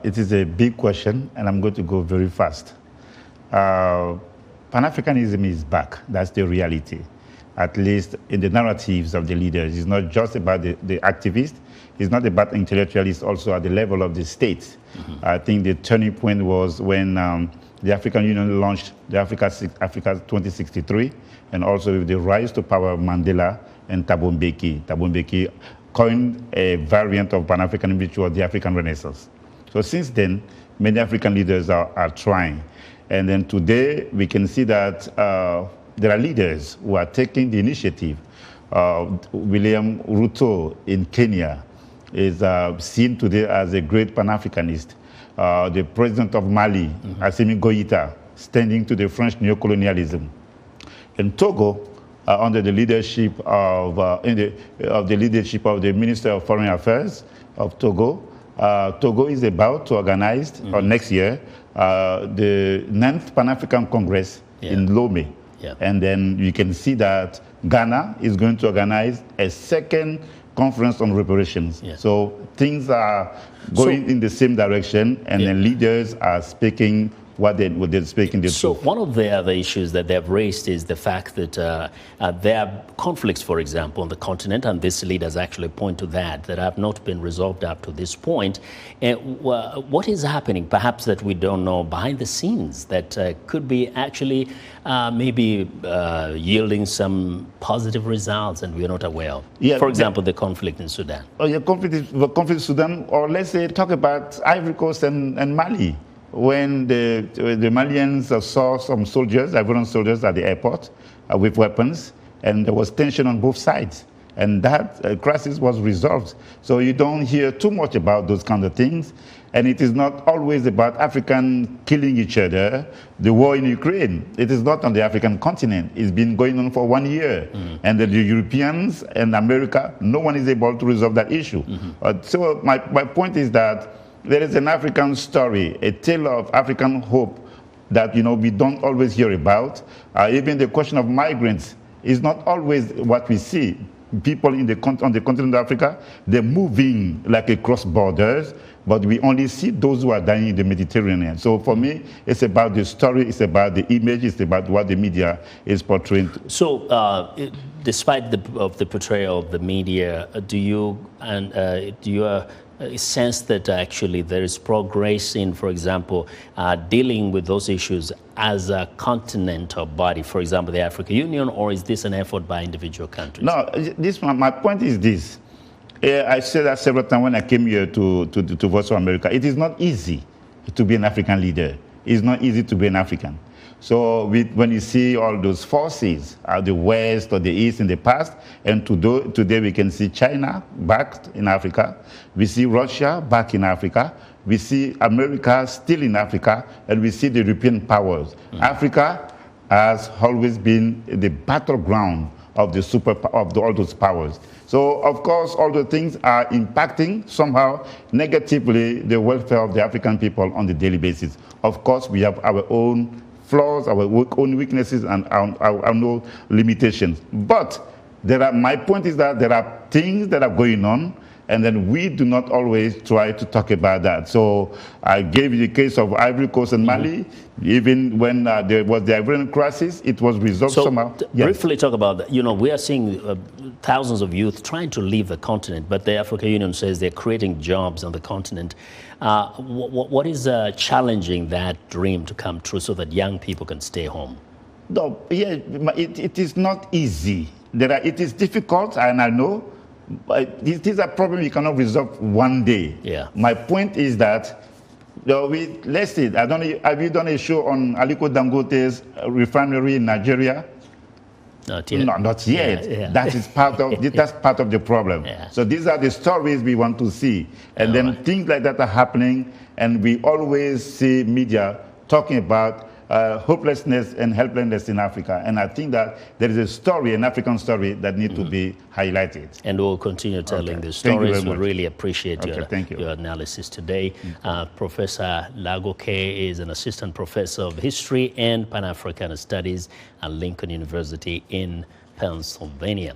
it is a big question, and I'm going to go very fast. Pan-Africanism is back. That's the reality, at least in the narratives of the leaders. It's not just about the activists. It's not about intellectualists, also at the level of the states. Mm-hmm. I think the turning point was when the African Union launched the Africa 2063, and also with the rise to power of Mandela and Thabo Mbeki. Thabo Mbeki coined a variant of Pan-Africanism, which was the African Renaissance. So since then, many African leaders are trying. And then today, we can see that there are leaders who are taking the initiative. William Ruto in Kenya is seen today as a great Pan-Africanist. The president of Mali, Assimi Goïta, standing to the French neocolonialism. In Togo, under the leadership of the Minister of Foreign Affairs of Togo, Togo is about to organize next year the 9th Pan-African Congress in Lomé. Yeah. And then you can see that Ghana is going to organize a second conference on reparations. Yeah. So things are going in the same direction, and then leaders are speaking what they're speaking the So truth. one of the other issues that they've raised is the fact that there are conflicts, for example, on the continent, and these leaders actually point to that have not been resolved up to this point. What is happening, perhaps that we don't know behind the scenes, that could be actually maybe yielding some positive results and we're not aware of? Yeah, for example, the conflict in Sudan. Oh, yeah, conflict in Sudan, or let's say talk about Ivory Coast and Mali. When the Malians saw some soldiers, Ivorian soldiers at the airport with weapons, and there was tension on both sides. And that crisis was resolved. So you don't hear too much about those kind of things. And it is not always about Africans killing each other. The war in Ukraine, it is not on the African continent. It's been going on for 1 year. And the Europeans and America, no one is able to resolve that issue. So my point is that there is an African story, a tale of African hope that we don't always hear about. Even the question of migrants is not always what we see. People on the continent of Africa, they're moving like across borders, but we only see those who are dying in the Mediterranean. So for me, it's about the story, it's about the image, it's about what the media is portraying. So despite the portrayal of the media, do you sense that actually there is progress in, for example, dealing with those issues as a continental body, for example, the African Union, or is this an effort by individual countries? No, my point is this. I said that several times when I came here to Voice of America. It is not easy to be an African leader. It's not easy to be an African. So when you see all those forces, the West or the East in the past, and today we can see China back in Africa, we see Russia back in Africa, we see America still in Africa, and we see the European powers. Africa has always been the battleground of all those powers. So, of course, all the things are impacting somehow negatively the welfare of the African people on the daily basis. Of course, we have our own flaws, our own weaknesses, and our no limitations. But my point is that there are things that are going on, and then we do not always try to talk about that. So I gave you the case of Ivory Coast and Mali. Even when there was the Ivorian crisis, it was resolved somehow. Briefly talk about that. We are seeing thousands of youth trying to leave the continent, but the African Union says they're creating jobs on the continent. What is challenging that dream to come true so that young people can stay home? No, yeah, it is not easy. It is difficult, and I know. But it is a problem you cannot resolve one day. Yeah. My point is that, let's see, have you done a show on Aliko Dangote's refinery in Nigeria? Not yet. No, not yet. Yeah. That is that's part of the problem. Yeah. So these are the stories we want to see. And then things like that are happening, and we always see media talking about hopelessness and helplessness in Africa. And I think that there is a story, an African story, that needs to be highlighted. And we'll continue telling the stories. We really appreciate your analysis today. Professor Lagoke is an assistant professor of history and Pan-African studies at Lincoln University in Pennsylvania.